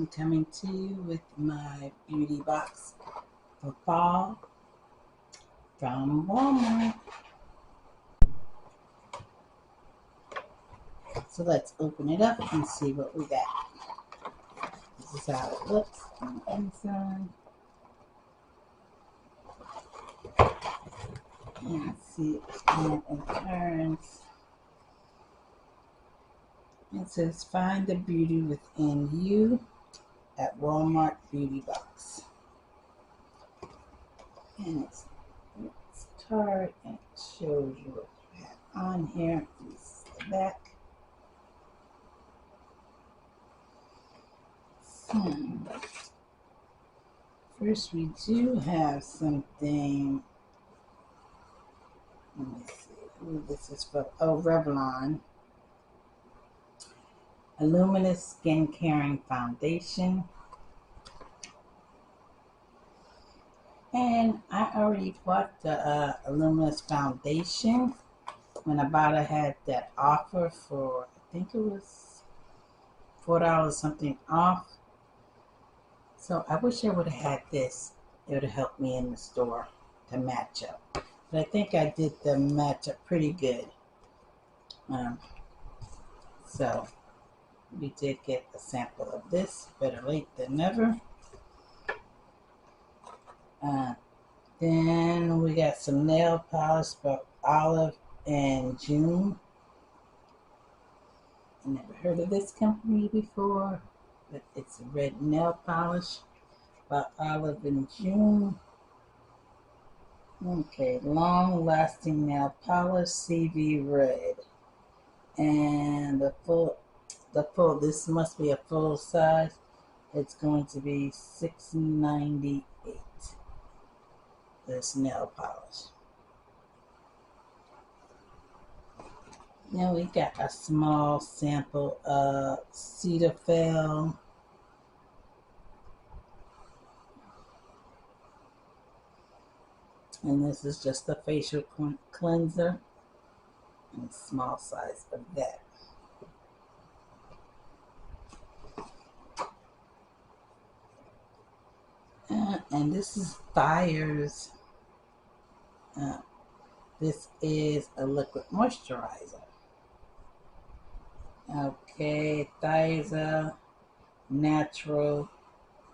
I'm coming to you with my beauty box for fall from Walmart. So let's open it up and see what we got. This is how it looks on the inside. And let's see and it turns. It says find the beauty within you at Walmart Beauty Box. And it's card and it shows you what you have on here. This is the back. So, first we do have something. Let me see who this is for. Oh, Revlon Illuminance Foundation. And I already bought the Illuminance Foundation when I bought it. Had that offer for, I think it was $4 something off. So I wish I would have had this. It would have helped me in the store to match up. But I think I did the match up pretty good. So we did get a sample of this. Better late than never. Then we got some nail polish by Olive and June. I never heard of this company before, but it's a red nail polish by Olive and June. Okay, long lasting nail polish, CV red. And the full, this must be a full size. It's going to be $6.98. This nail polish. Then we got a small sample of Cetaphil. And this is just a facial cleanser. And a small size of that. And this is Thayer's. This is a liquid moisturizer. Okay, Thayer natural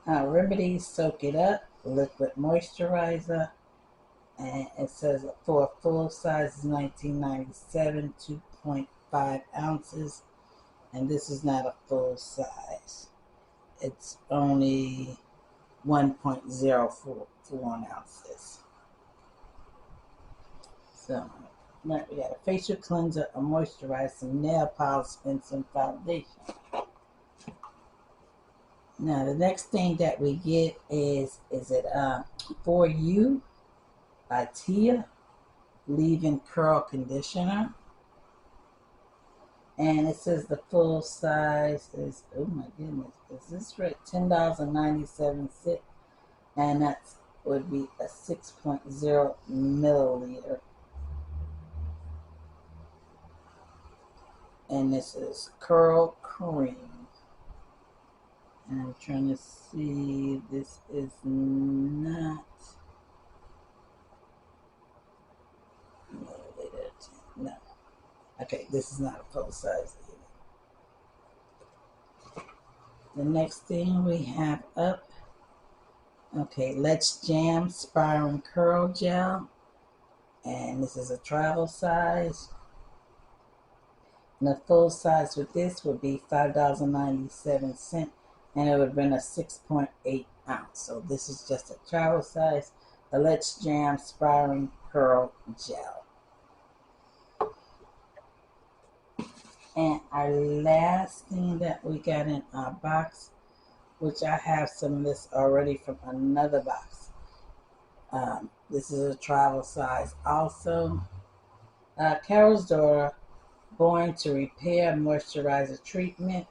remedies, soak it up, liquid moisturizer. And it says for a full size is $19.97, 2.5 ounces. And this is not a full size. It's only 1.04 ounces. So, we got a facial cleanser, a moisturizer, some nail polish, and some foundation. Now, the next thing that we get is it For You by Thayer leave-in curl conditioner. And it says the full size is, oh my goodness, is this right? $10.97. And that would be a 6.0 milliliter. And this is curl cream. And I'm trying to see, this is not milliliter. No. Okay, this is not a full size either. The next thing we have up, okay, Let's Jam Spiraling Curl Gel. And this is a travel size. And the full size with this would be $5.97. And it would have been a 6.8 ounce. So this is just a travel size. The Let's Jam Spiraling Curl Gel. And our last thing that we got in our box, which I have some of this already from another box. This is a travel size also. Carol's Daughter Born to Repair Moisturizer Treatment.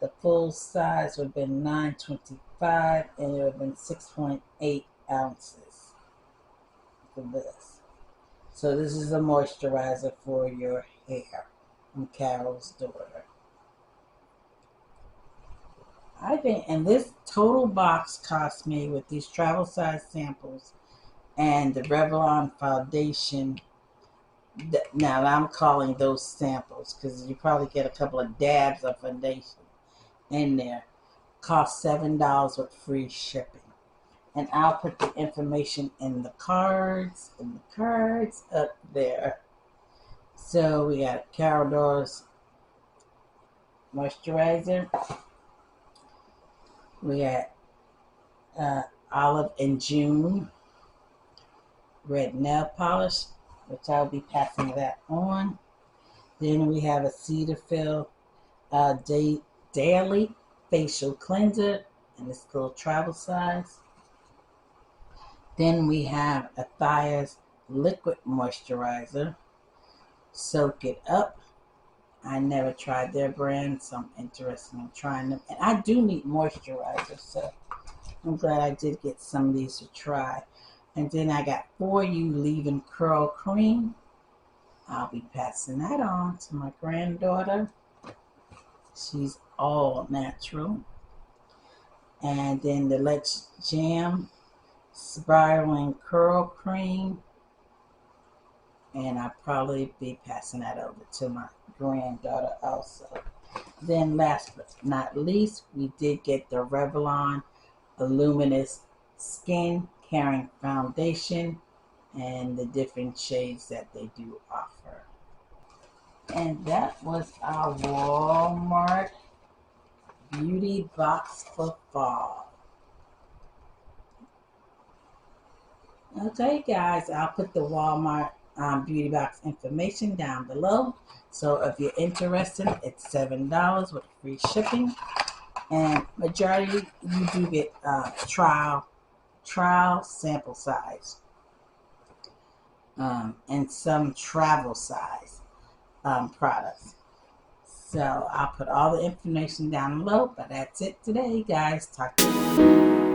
The full size would have been $9.25 and it would have been 6.8 ounces for this. So this is a moisturizer for your hair from Carol's Daughter. I think, and this total box cost me with these travel size samples and the Revlon Foundation. Now I'm calling those samples because you probably get a couple of dabs of foundation in there. Cost $7 with free shipping. And I'll put the information in the cards up there. So we got Carol Doors moisturizer. We got Olive and June red nail polish, which I'll be passing that on. Then we have a Cetaphil daily facial cleanser in this little travel size. Then we have a Thayer's liquid moisturizer. Soak it up. I never tried their brand, so I'm interested in trying them. And I do need moisturizer, so I'm glad I did get some of these to try. And then I got For You Leave-In Curl Cream. I'll be passing that on to my granddaughter. She's all natural. And then the Let's Jam Spiraling Curl Cream. And I'll probably be passing that over to my granddaughter also. Then last but not least, we did get the Revlon Illuminance Skin Caring Foundation and the different shades that they do offer. And that was our Walmart beauty box for fall. Okay guys, I'll put the Walmart beauty box information down below. So if you're interested, it's $7 with free shipping. And majority you do get trial sample size and some travel size products. So I'll put all the information down below. But that's it today, guys. Talk to you.